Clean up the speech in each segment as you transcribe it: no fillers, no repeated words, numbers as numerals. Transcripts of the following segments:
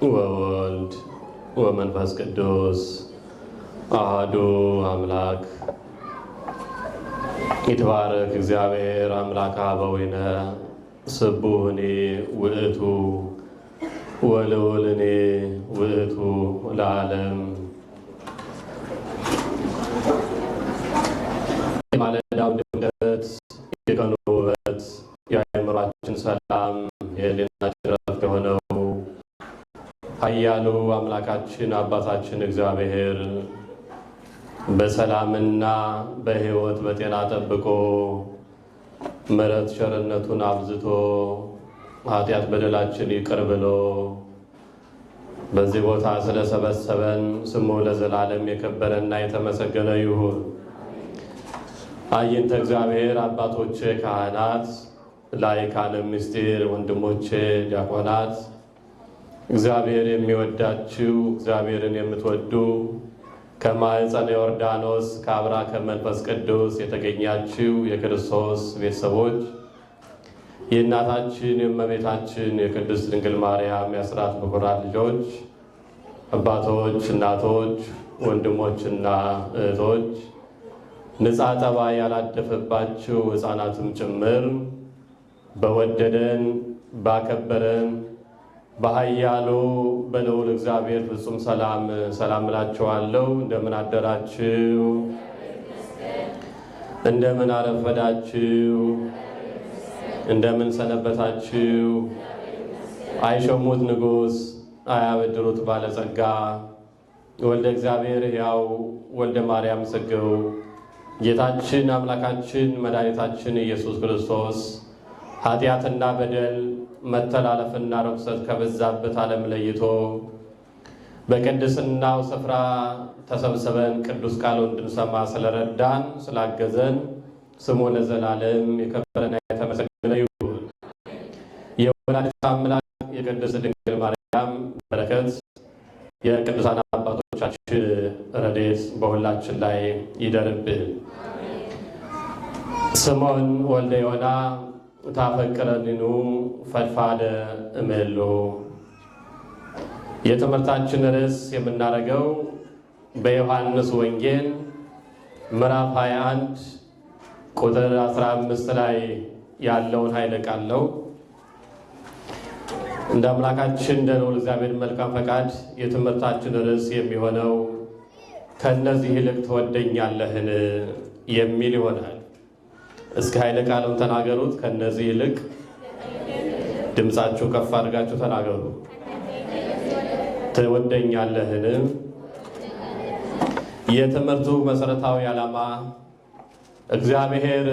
ወወልድ ወመንፈስ ቅዱስ አሐዱ አምላክ። ይትባረክ እግዚአብሔር አምላከ አበዊነ ስቡሕኒ ውእቱ ወልዑልኒ ውእቱ ለዓለም። የማለዳው ድምቀት፣ የቀኑ ውበት፣ የአእምሯችን ሰላም፣ የሕሊናችን ዕረፍት የሆነው ኃያሉ አምላካችን አባታችን እግዚአብሔር በሰላምና በሕይወት በጤና ጠብቆ ምሕረት ቸርነቱን አብዝቶ ኃጢአት በደላችን ይቅር ብሎ በዚህ ቦታ ስለሰበሰበን ስሙ ለዘላለም የከበረና የተመሰገነ ይሁን። አይንተ እግዚአብሔር አባቶቼ ካህናት፣ ላይካነ ምስጢር ወንድሞቼ ዲያቆናት፣ እግዚአብሔር የሚወዳችሁ እግዚአብሔርን የምትወዱ ከማኅፀነ ዮርዳኖስ ከአብራከ መንፈስ ቅዱስ የተገኛችሁ የክርስቶስ ቤተሰቦች፣ የእናታችን የእመቤታችን የቅድስት ድንግል ማርያም የአስራት በኩራት ልጆች፣ አባቶች፣ እናቶች፣ ወንድሞችና እህቶች፣ ንጻ ጠባይ ያላደፈባችሁ ሕፃናትም ጭምር በወደደን ባከበረን በኃያሉ በልዑል እግዚአብሔር ፍጹም ሰላም እላችኋለሁ። እንደምን አደራችሁ? እንደምን አረፈዳችሁ? እንደምን ሰነበታችሁ? አይሾሙት ንጉሥ አያበድሩት ባለጸጋ ወልደ እግዚአብሔር ሕያው ወልደ ማርያም ስግው ጌታችን አምላካችን መድኃኒታችን ኢየሱስ ክርስቶስ ኃጢአትና በደል መተላለፍና ርኩሰት ከበዛበት ዓለም ለይቶ በቅድስናው ስፍራ ተሰብስበን ቅዱስ ቃሉን እንድንሰማ ስለረዳን ስላገዘን ስሙ ለዘላለም የከበረና የተመሰገነ ይሁን። የወላዲተ አምላክ የቅድስት ድንግል ማርያም በረከት የቅዱሳን አባቶቻችን ረድኤት በሁላችን ላይ ይደርብን። ስምዖን ወልደ ዮና ታፈቅረኒኑ ፈድፋደ እምሎ። የትምህርታችን ርዕስ የምናደርገው በዮሐንስ ወንጌል ምዕራፍ 21 ቁጥር 15 ላይ ያለውን ኃይለ ቃል ነው። እንደ አምላካችን እንደ ልዑል እግዚአብሔር መልካም ፈቃድ የትምህርታችን ርዕስ የሚሆነው ከእነዚህ ይልቅ ትወደኛለህን የሚል ይሆናል። እስከ ኃይለ ቃሉን ተናገሩት። ከነዚህ ይልቅ ድምፃችሁ ከፍ አድርጋችሁ ተናገሩ። ትወደኛለህን? የትምህርቱ መሰረታዊ ዓላማ እግዚአብሔር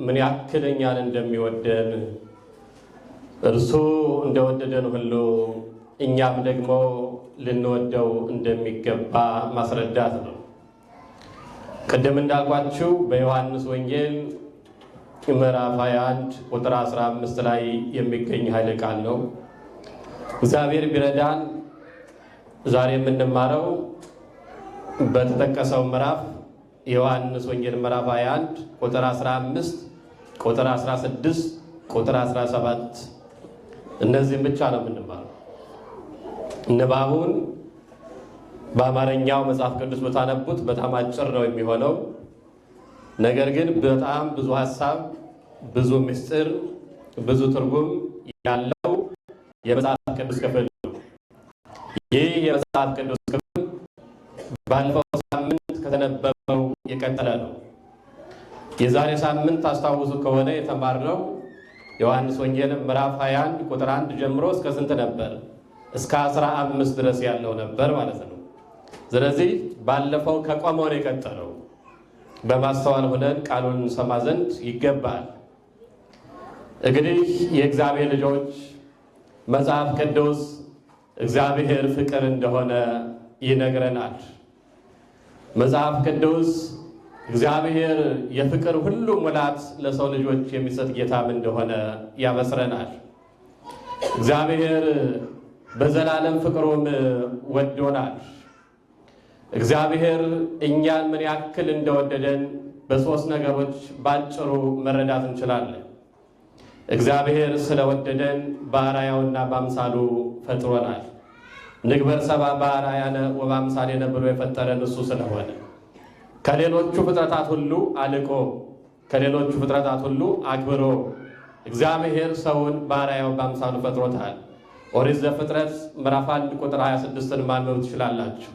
ምን ያክል እኛን እንደሚወደን እርሱ እንደወደደን ሁሉ እኛም ደግሞ ልንወደው እንደሚገባ ማስረዳት ነው። ቅድም እንዳልኳችሁ በዮሐንስ ወንጌል ምዕራፍ 21 ቁጥር 15 ላይ የሚገኝ ኃይለ ቃል ነው። እግዚአብሔር ቢረዳን ዛሬ የምንማረው በተጠቀሰው ምዕራፍ የዮሐንስ ወንጌል ምዕራፍ 21 ቁጥር 15 ቁጥር 16 ቁጥር 17 እነዚህም ብቻ ነው የምንማረው። ንባቡን በአማርኛው መጽሐፍ ቅዱስ ብታነቡት በጣም አጭር ነው የሚሆነው። ነገር ግን በጣም ብዙ ሀሳብ፣ ብዙ ምስጢር፣ ብዙ ትርጉም ያለው የመጽሐፍ ቅዱስ ክፍል ነው። ይህ የመጽሐፍ ቅዱስ ክፍል ባለፈው ሳምንት ከተነበበው የቀጠለ ነው። የዛሬ ሳምንት አስታውሱ ከሆነ የተማርነው ዮሐንስ ወንጌል ምዕራፍ 21 ቁጥር 1 ጀምሮ እስከ ስንት ነበር? እስከ 15 ድረስ ያለው ነበር ማለት ነው። ስለዚህ ባለፈው ከቆመው ነው የቀጠለው። በማስተዋል ሆነን ቃሉን እንሰማ ዘንድ ይገባል። እንግዲህ የእግዚአብሔር ልጆች መጽሐፍ ቅዱስ እግዚአብሔር ፍቅር እንደሆነ ይነግረናል። መጽሐፍ ቅዱስ እግዚአብሔር የፍቅር ሁሉ ሙላት ለሰው ልጆች የሚሰጥ ጌታም እንደሆነ ያበስረናል። እግዚአብሔር በዘላለም ፍቅሩም ወዶናል። እግዚአብሔር እኛን ምን ያክል እንደወደደን በሶስት ነገሮች ባጭሩ መረዳት እንችላለን። እግዚአብሔር ስለወደደን በአርአያውና በአምሳሉ ፈጥሮናል። ንግበር ሰብአ በአርአያነ ወበአምሳሌነ ብሎ የፈጠረን እሱ ስለሆነ ከሌሎቹ ፍጥረታት ሁሉ አልቆ ከሌሎቹ ፍጥረታት ሁሉ አክብሮ እግዚአብሔር ሰውን በአርአያው በአምሳሉ ፈጥሮታል። ኦሪት ዘፍጥረት ምዕራፍ 1 ቁጥር 26ን ማንበብ ትችላላችሁ።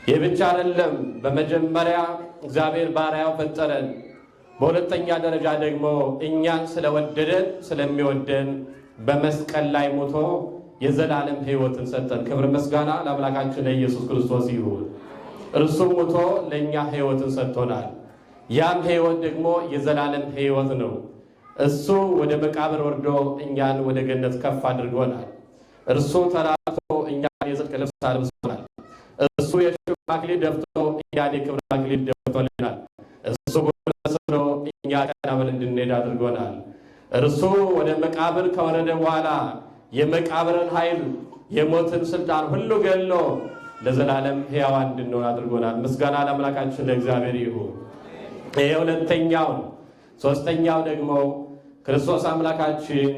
ይህ ብቻ አይደለም። በመጀመሪያ እግዚአብሔር በአርአያው ፈጠረን። በሁለተኛ ደረጃ ደግሞ እኛን ስለወደደን ስለሚወደን በመስቀል ላይ ሞቶ የዘላለም ሕይወትን ሰጠን። ክብር ምስጋና ለአምላካችን ለኢየሱስ ክርስቶስ ይሁን። እርሱ ሞቶ ለእኛ ሕይወትን ሰጥቶናል። ያም ሕይወት ደግሞ የዘላለም ሕይወት ነው። እሱ ወደ መቃብር ወርዶ እኛን ወደ ገነት ከፍ አድርጎናል። እርሱ ተራቶ እኛን የጽድቅ ልብስ አልብሶናል። እሱ የሽብር አክሊል ደፍቶ እኛን የክብር አክሊል ደፍቶልናል። እሱ ጎስሎ እኛ ቀና ብለን እንድንሄድ አድርጎናል። እርሱ ወደ መቃብር ከወረደ በኋላ የመቃብርን ኃይል የሞትን ስልጣን ሁሉ ገሎ ለዘላለም ሕያዋን እንድንሆን አድርጎናል። ምስጋና ለአምላካችን ለእግዚአብሔር ይሁን። ይሄ ሁለተኛው። ሶስተኛው ደግሞ ክርስቶስ አምላካችን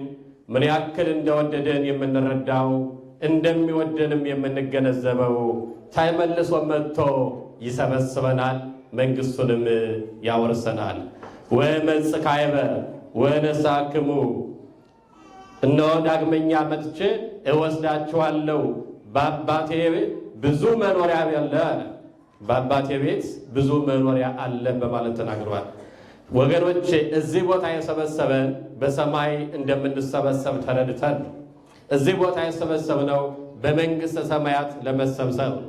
ምን ያክል እንደወደደን የምንረዳው እንደሚወደንም የምንገነዘበው ተመልሶ መጥቶ ይሰበስበናል፣ መንግሥቱንም ያወርሰናል። ወመጽእ ካዕበ ወነሣክሙ እነሆ ዳግመኛ መጥቼ እወስዳችኋለሁ፣ በአባቴ ብዙ መኖሪያ አለ፣ በአባቴ ቤት ብዙ መኖሪያ አለ በማለት ተናግሯል። ወገኖቼ እዚህ ቦታ የሰበሰበን በሰማይ እንደምንሰበሰብ ተረድተን ነው። እዚህ ቦታ የሰበሰብነው በመንግሥተ ሰማያት ለመሰብሰብ ነው።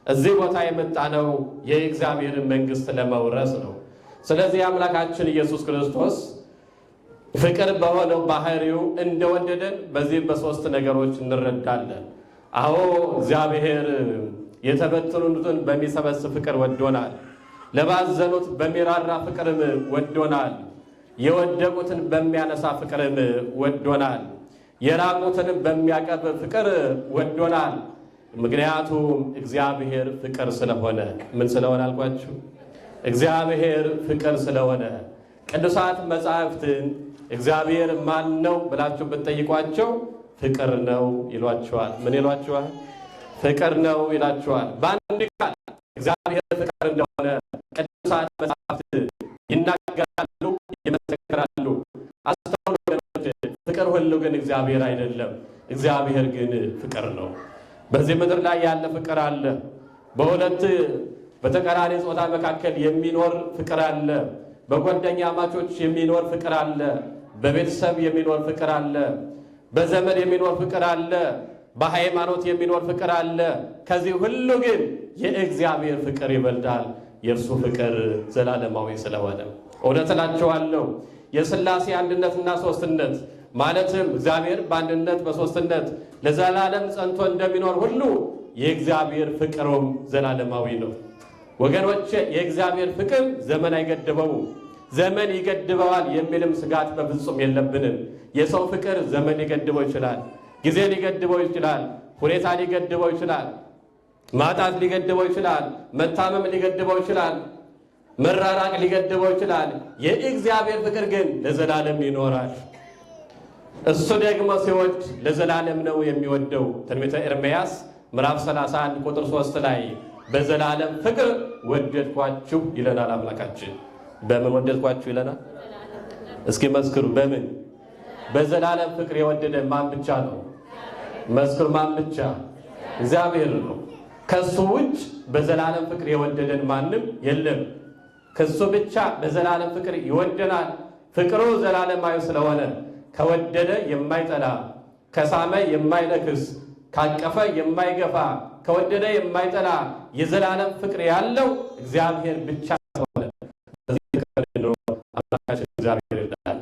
እዚህ ቦታ የመጣነው የእግዚአብሔርን መንግሥት ለመውረስ ነው። ስለዚህ አምላካችን ኢየሱስ ክርስቶስ ፍቅር በሆነው ባህሪው እንደወደደን በዚህ በሶስት ነገሮች እንረዳለን። አዎ እግዚአብሔር የተበተኑትን በሚሰበስብ ፍቅር ወዶናል። ለባዘኑት በሚራራ ፍቅርም ወዶናል። የወደቁትን በሚያነሳ ፍቅርም ወዶናል። የራቁትንም በሚያቀርብ ፍቅር ወዶናል። ምክንያቱም እግዚአብሔር ፍቅር ስለሆነ። ምን ስለሆነ አልኳችሁ? እግዚአብሔር ፍቅር ስለሆነ። ቅዱሳት መጻሕፍትን እግዚአብሔር ማን ነው ብላችሁ ብትጠይቋቸው ፍቅር ነው ይሏቸዋል። ምን ይሏቸዋል? ፍቅር ነው ይላቸዋል። በአንድ ቃል እግዚአብሔር ፍቅር እንደሆነ ቅዱሳት መጻሕፍት ይናገራሉ፣ ይመሰክራሉ። አስተውሉ ወገኖች፣ ፍቅር ሁሉ ግን እግዚአብሔር አይደለም። እግዚአብሔር ግን ፍቅር ነው። በዚህ ምድር ላይ ያለ ፍቅር አለ። በሁለት በተቃራኒ ጾታ መካከል የሚኖር ፍቅር አለ። በጓደኛ ማቾች የሚኖር ፍቅር አለ። በቤተሰብ የሚኖር ፍቅር አለ። በዘመድ የሚኖር ፍቅር አለ። በሃይማኖት የሚኖር ፍቅር አለ። ከዚህ ሁሉ ግን የእግዚአብሔር ፍቅር ይበልጣል። የእርሱ ፍቅር ዘላለማዊ ስለሆነ እውነት እላችኋለሁ የሥላሴ አንድነትና ሦስትነት ማለትም እግዚአብሔር በአንድነት በሦስትነት ለዘላለም ጸንቶ እንደሚኖር ሁሉ የእግዚአብሔር ፍቅሩም ዘላለማዊ ነው። ወገኖቼ የእግዚአብሔር ፍቅር ዘመን አይገድበውም። ዘመን ይገድበዋል የሚልም ስጋት በፍጹም የለብንም። የሰው ፍቅር ዘመን ሊገድበው ይችላል፣ ጊዜ ሊገድበው ይችላል፣ ሁኔታ ሊገድበው ይችላል፣ ማጣት ሊገድበው ይችላል፣ መታመም ሊገድበው ይችላል፣ መራራቅ ሊገድበው ይችላል። የእግዚአብሔር ፍቅር ግን ለዘላለም ይኖራል። እሱ ደግሞ ሲወድ ለዘላለም ነው የሚወደው። ትንቢተ ኤርምያስ ምዕራፍ 31 ቁጥር 3 ላይ በዘላለም ፍቅር ወደድኳችሁ ይለናል አምላካችን። በምን ወደድኳችሁ ይለናል? እስኪ መስክሩ። በምን? በዘላለም ፍቅር የወደደ ማን ብቻ ነው? መስክሩ። ማን ብቻ? እግዚአብሔር ነው። ከሱ ውጭ በዘላለም ፍቅር የወደደን ማንም የለም። ከሱ ብቻ በዘላለም ፍቅር ይወደናል። ፍቅሩ ዘላለማዊ ስለሆነ ከወደደ የማይጠላ፣ ከሳመ የማይነክስ፣ ካቀፈ የማይገፋ፣ ከወደደ የማይጠላ የዘላለም ፍቅር ያለው እግዚአብሔር ብቻ ስለሆነ በዚህ ፍቅር ነው አምላካችን እግዚአብሔር ይላል።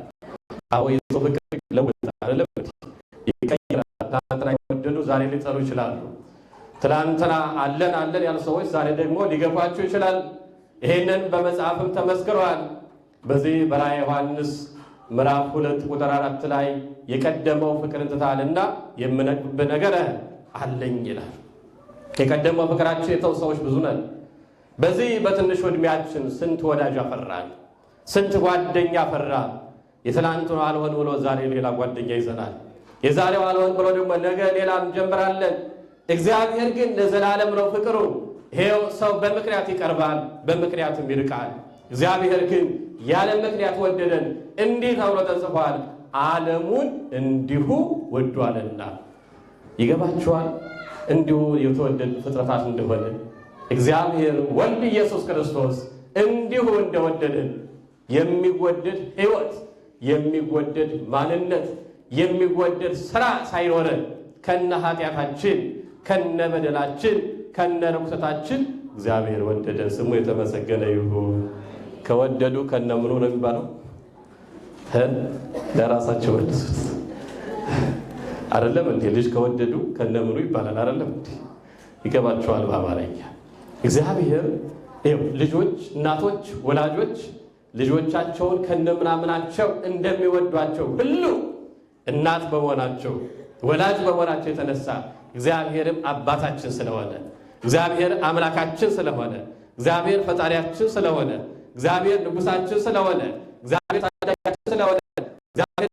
አዎ የሰው ፍቅር ይለወጣል አይደለም? ይቀየራል። ትናንትና የወደዱ ዛሬ ሊጠሉ ይችላሉ። ትናንትና አለን አለን ያሉ ሰዎች ዛሬ ደግሞ ሊገፋቸው ይችላል። ይሄንን በመጽሐፍም ተመስክሯል። በዚህ በራዕየ ዮሐንስ ምዕራፍ 2 ቁጥር 4 ላይ የቀደመው ፍቅርን ትታልና የምነቅፍብህ ነገር አለኝ ይላል። የቀደመው ፍቅራችን የተው ሰዎች ብዙ ነን። በዚህ በትንሹ ዕድሜያችን ስንት ወዳጅ አፈራን፣ ስንት ጓደኛ አፈራ። የትናንቱ አልሆን ብሎ ዛሬ ሌላ ጓደኛ ይዘናል። የዛሬው አልሆን ብሎ ደግሞ ነገ ሌላ እንጀምራለን። እግዚአብሔር ግን ለዘላለም ነው ፍቅሩ። ይሄው ሰው በምክንያት ይቀርባል፣ በምክንያትም ይርቃል። እግዚአብሔር ግን ያለ ምክንያት ወደደን። እንዲህ ተብሎ ተጽፏል፣ ዓለሙን እንዲሁ ወዷልና። ይገባችኋል? እንዲሁ የተወደዱ ፍጥረታት እንደሆነ እግዚአብሔር ወልድ ኢየሱስ ክርስቶስ እንዲሁ እንደወደደን የሚወደድ ሕይወት፣ የሚወደድ ማንነት፣ የሚወደድ ሥራ ሳይኖረን ከነ ኃጢአታችን፣ ከነ በደላችን፣ ከነ ርኩሰታችን እግዚአብሔር ወደደን። ስሙ የተመሰገነ ይሁን። ከወደዱ ከነ ምኑ ነው የሚባለው? ለራሳቸው መልሱት። አይደለም እንዴ? ልጅ ከወደዱ ከነ ምኑ ይባላል። አይደለም እንዴ? ይገባቸዋል በአማርኛ። እግዚአብሔር ልጆች፣ እናቶች፣ ወላጆች ልጆቻቸውን ከነምናምናቸው እንደሚወዷቸው ሁሉ እናት በመሆናቸው ወላጅ በመሆናቸው የተነሳ እግዚአብሔርም አባታችን ስለሆነ፣ እግዚአብሔር አምላካችን ስለሆነ፣ እግዚአብሔር ፈጣሪያችን ስለሆነ፣ እግዚአብሔር ንጉሳችን ስለሆነ፣ እግዚአብሔር ታዳጊያችን ስለሆነ፣ እግዚአብሔር